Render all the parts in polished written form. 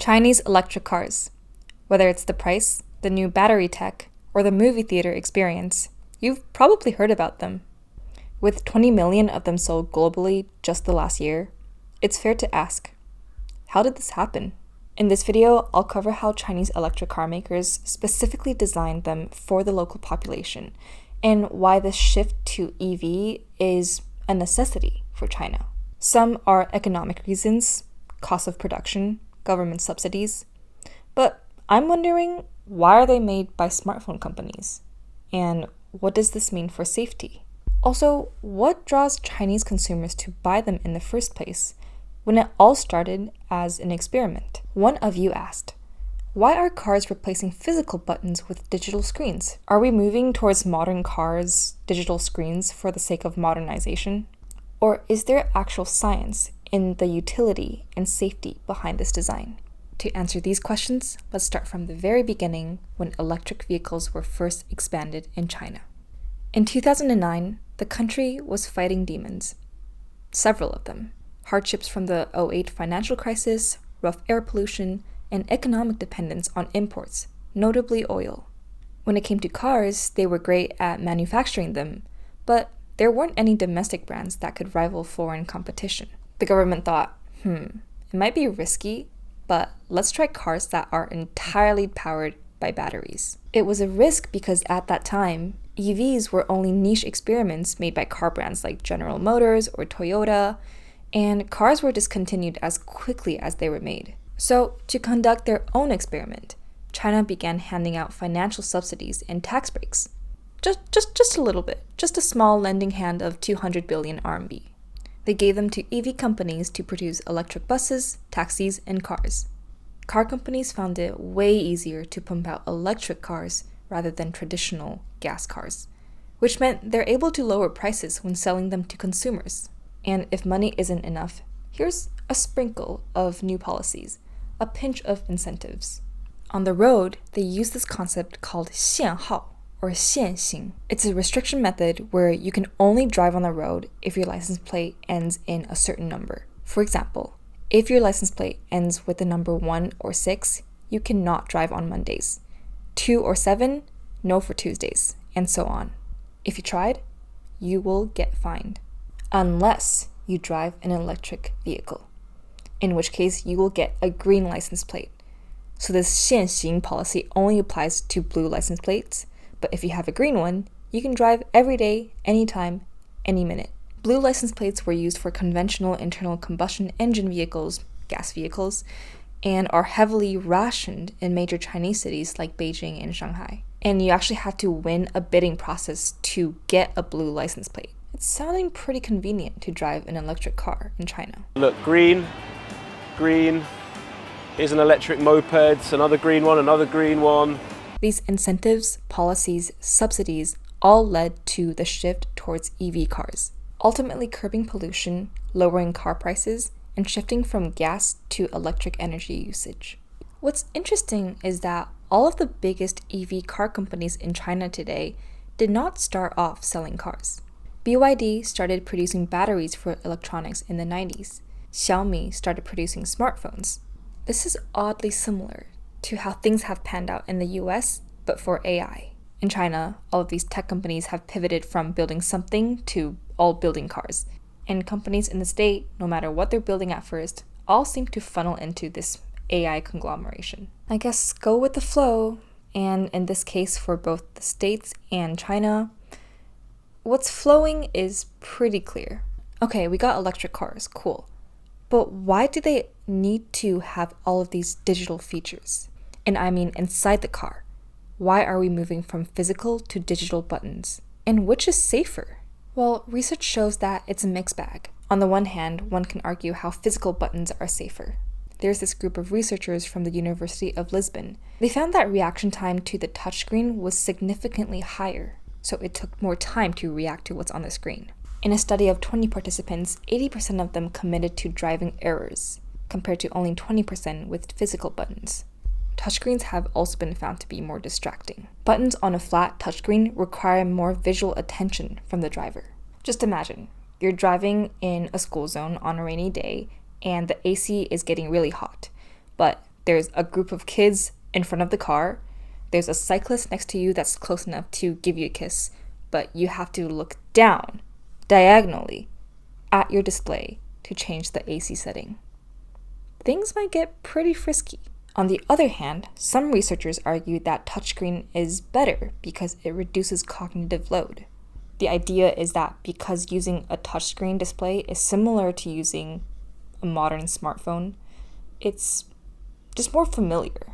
Chinese electric cars. Whether it's the price, the new battery tech, or the movie theater experience, you've probably heard about them. With 20 million of them sold globally just the last year, it's fair to ask, how did this happen? In this video, I'll cover how Chinese electric car makers specifically designed them for the local population, and why the shift to EV is a necessity for China. Some are economic reasons, cost of production, government subsidies, but I'm wondering, why are they made by smartphone companies? And what does this mean for safety? Also, what draws Chinese consumers to buy them in the first place, when it all started as an experiment? One of you asked, why are cars replacing physical buttons with digital screens? Are we moving towards modern cars, digital screens for the sake of modernization? Or is there actual science in the utility and safety behind this design? To answer these questions, let's start from the very beginning when electric vehicles were first expanded in China. In 2009, the country was fighting demons. Several of them. Hardships from the 2008 financial crisis, rough air pollution, and economic dependence on imports, notably oil. When it came to cars, they were great at manufacturing them, but there weren't any domestic brands that could rival foreign competition. The government thought, it might be risky, but let's try cars that are entirely powered by batteries. It was a risk because at that time, EVs were only niche experiments made by car brands like General Motors or Toyota, and cars were discontinued as quickly as they were made. So, to conduct their own experiment, China began handing out financial subsidies and tax breaks. Just a little bit, just a small lending hand of 200 billion RMB. They gave them to EV companies to produce electric buses, taxis, and cars. Car companies found it way easier to pump out electric cars rather than traditional gas cars, which meant they're able to lower prices when selling them to consumers. And if money isn't enough, here's a sprinkle of new policies, a pinch of incentives. On the road, they use this concept called 限号, or 限行. It's a restriction method where you can only drive on the road if your license plate ends in a certain number. For example, if your license plate ends with the number 1 or 6, you cannot drive on Mondays. 2 or 7, no for Tuesdays, and so on. If you tried, you will get fined. Unless you drive an electric vehicle, in which case you will get a green license plate. So this 限行 policy only applies to blue license plates, but if you have a green one, you can drive every day, anytime, any minute. Blue license plates were used for conventional internal combustion engine vehicles, gas vehicles, and are heavily rationed in major Chinese cities like Beijing and Shanghai. And you actually had to win a bidding process to get a blue license plate. It's sounding pretty convenient to drive an electric car in China. Look, green, here's an electric moped, another green one. These incentives, policies, subsidies all led to the shift towards EV cars, ultimately curbing pollution, lowering car prices, and shifting from gas to electric energy usage. What's interesting is that all of the biggest EV car companies in China today did not start off selling cars. BYD started producing batteries for electronics in the 90s. Xiaomi started producing smartphones. This is oddly similar to how things have panned out in the US, but for AI. In China, all of these tech companies have pivoted from building something to all building cars. And companies in the state, no matter what they're building at first, all seem to funnel into this AI conglomeration. I guess go with the flow, and in this case for both the States and China, what's flowing is pretty clear. Okay, we got electric cars, cool. But why do they need to have all of these digital features? And I mean inside the car. Why are we moving from physical to digital buttons? And which is safer? Well, research shows that it's a mixed bag. On the one hand, one can argue how physical buttons are safer. There's this group of researchers from the University of Lisbon. They found that reaction time to the touchscreen was significantly higher, so it took more time to react to what's on the screen. In a study of 20 participants, 80% of them committed to driving errors, compared to only 20% with physical buttons. Touchscreens have also been found to be more distracting. Buttons on a flat touchscreen require more visual attention from the driver. Just imagine, you're driving in a school zone on a rainy day, and the AC is getting really hot, but There's a group of kids in front of the car. There's a cyclist next to you that's close enough to give you a kiss, but you have to look down, diagonally, at your display to change the AC setting. Things might get pretty frisky. On the other hand, some researchers argue that touchscreen is better because it reduces cognitive load. The idea is that because using a touchscreen display is similar to using a modern smartphone, it's just more familiar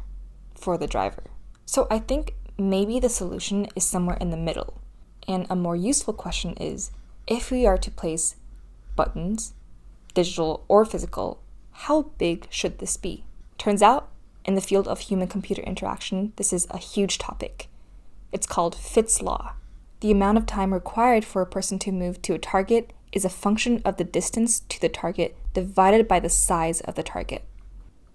for the driver. So I think maybe the solution is somewhere in the middle. And a more useful question is, if we are to place buttons, digital or physical, how big should this be? Turns out, in the field of human-computer interaction, this is a huge topic. It's called Fitts law. The amount of time required for a person to move to a target is a function of the distance to the target divided by the size of the target.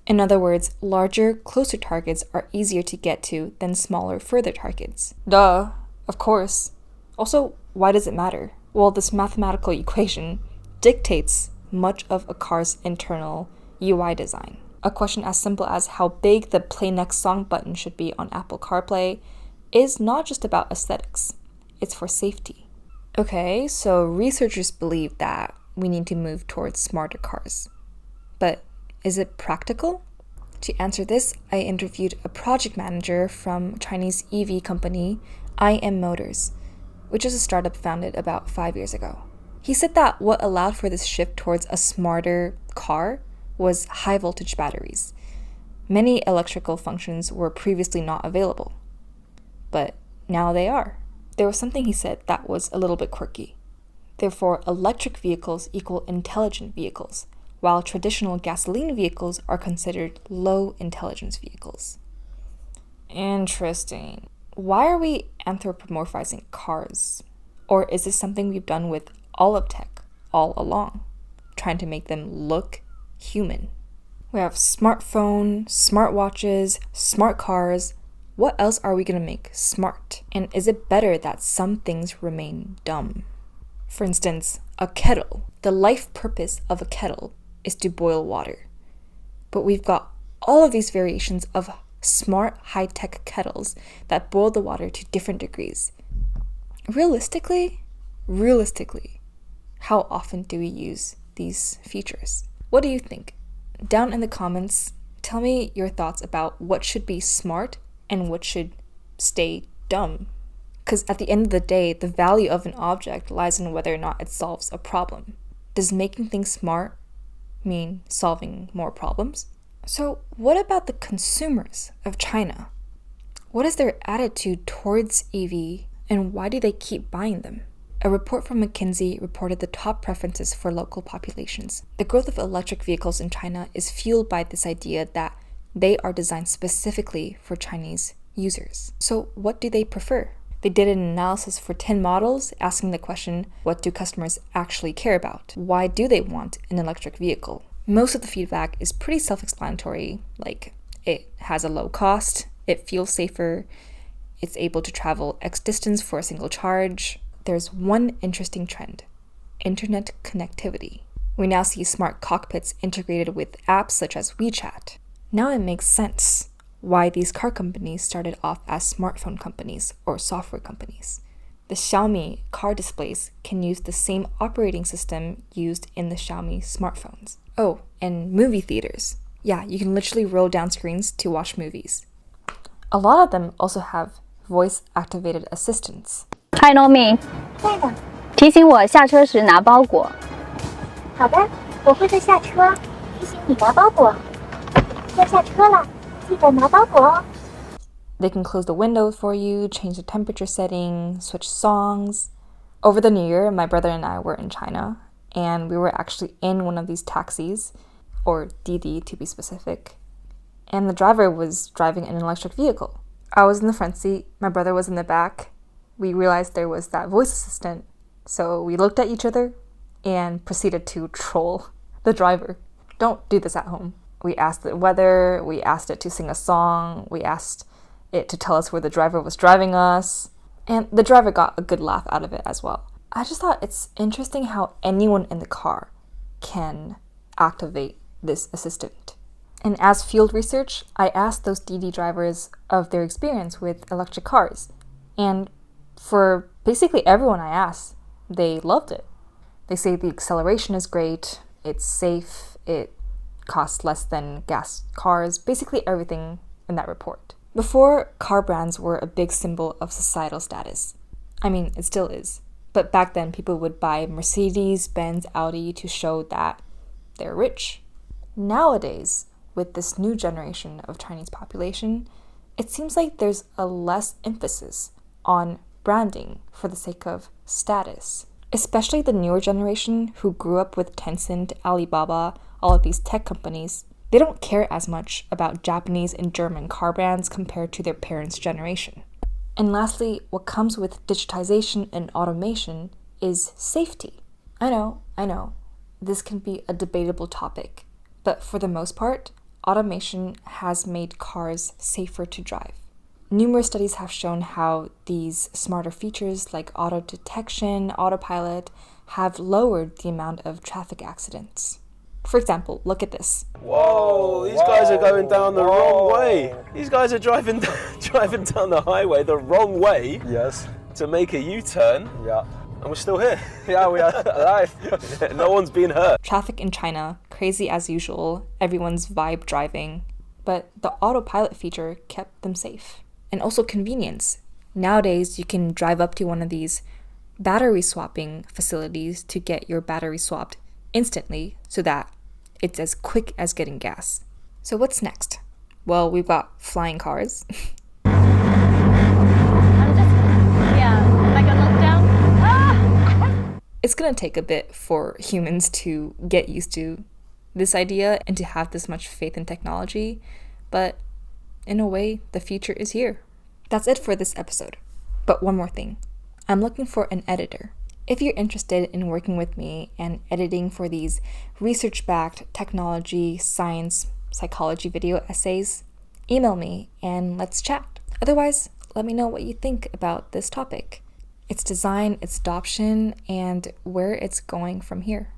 In other words, larger, closer targets are easier to get to than smaller, further targets. Duh, of course. Also, why does it matter? Well, this mathematical equation dictates much of a car's internal UI design. A question as simple as how big the Play Next Song button should be on Apple CarPlay is not just about aesthetics, it's for safety. Okay, so researchers believe that we need to move towards smarter cars. But is it practical? To answer this, I interviewed a project manager from Chinese EV company IM Motors, which is a startup founded about 5 years ago. He said that what allowed for this shift towards a smarter car was high voltage batteries. Many electrical functions were previously not available, but now they are. There was something he said that was a little bit quirky. Therefore, electric vehicles equal intelligent vehicles, while traditional gasoline vehicles are considered low intelligence vehicles. Interesting. Why are we anthropomorphizing cars? Or is this something we've done with all of tech all along, trying to make them look human? We have smartphone, smartwatches, smart cars. What else are we going to make smart? And is it better that some things remain dumb? For instance, a kettle. The life purpose of a kettle is to boil water. But we've got all of these variations of smart high-tech kettles that boil the water to different degrees. Realistically, how often do we use these features? What do you think? Down in the comments, tell me your thoughts about what should be smart and what should stay dumb. Because at the end of the day, the value of an object lies in whether or not it solves a problem. Does making things smart mean solving more problems? So what about the consumers of China? What is their attitude towards EV and why do they keep buying them? A report from McKinsey reported the top preferences for local populations. The growth of electric vehicles in China is fueled by this idea that they are designed specifically for Chinese users. So what do they prefer? They did an analysis for 10 models, asking the question, what do customers actually care about? Why do they want an electric vehicle? Most of the feedback is pretty self-explanatory, like it has a low cost, it feels safer, it's able to travel X distance for a single charge. There's one interesting trend: internet connectivity. We now see smart cockpits integrated with apps such as WeChat. Now it makes sense why these car companies started off as smartphone companies or software companies. The Xiaomi car displays can use the same operating system used in the Xiaomi smartphones. Oh, and movie theaters. Yeah, you can literally roll down screens to watch movies. A lot of them also have voice-activated assistants. Hi, Nomi. 对的，提醒我下车时拿包裹。好的，我会在下车提醒你拿包裹。要下车了，记得拿包裹哦。 They can close the window for you, change the temperature setting, switch songs. Over the New Year, my brother and I were in China, and we were actually in one of these taxis, or Didi to be specific, and the driver was driving an electric vehicle. I was in the front seat, my brother was in the back. We realized there was that voice assistant, so we looked at each other and proceeded to troll the driver. Don't do this at home. We asked the weather, we asked it to sing a song, we asked it to tell us where the driver was driving us, and the driver got a good laugh out of it as well. I just thought it's interesting how anyone in the car can activate this assistant. And as field research, I asked those DD drivers of their experience with electric cars. And for basically everyone I asked, they loved it. They say the acceleration is great, it's safe, it costs less than gas cars, basically everything in that report. Before, car brands were a big symbol of societal status. I mean, it still is. But back then, people would buy Mercedes, Benz, Audi to show that they're rich. Nowadays, with this new generation of Chinese population, it seems like there's a less emphasis on branding for the sake of status. Especially the newer generation who grew up with Tencent, Alibaba, all of these tech companies. They don't care as much about Japanese and German car brands compared to their parents' generation. And lastly, what comes with digitization and automation is safety. I know, this can be a debatable topic, but for the most part, automation has made cars safer to drive. Numerous studies have shown how these smarter features like auto detection, autopilot, have lowered the amount of traffic accidents. For example, look at this. Whoa, these guys are going down the wrong way. These guys are driving down the highway the wrong way. Yes. To make a U-turn. Yeah. And we're still here. Yeah, we are alive. No one's been hurt. Traffic in China, crazy as usual, everyone's vibe driving. But the autopilot feature kept them safe. And also convenience. Nowadays, you can drive up to one of these battery swapping facilities to get your battery swapped instantly so that it's as quick as getting gas. So what's next? Well, we've got flying cars. I'm just, like a lockdown. Ah! It's gonna take a bit for humans to get used to this idea and to have this much faith in technology, but in a way, the future is here. That's it for this episode. But one more thing. I'm looking for an editor. If you're interested in working with me and editing for these research-backed technology, science, psychology video essays, email me and let's chat. Otherwise, let me know what you think about this topic, its design, its adoption, and where it's going from here.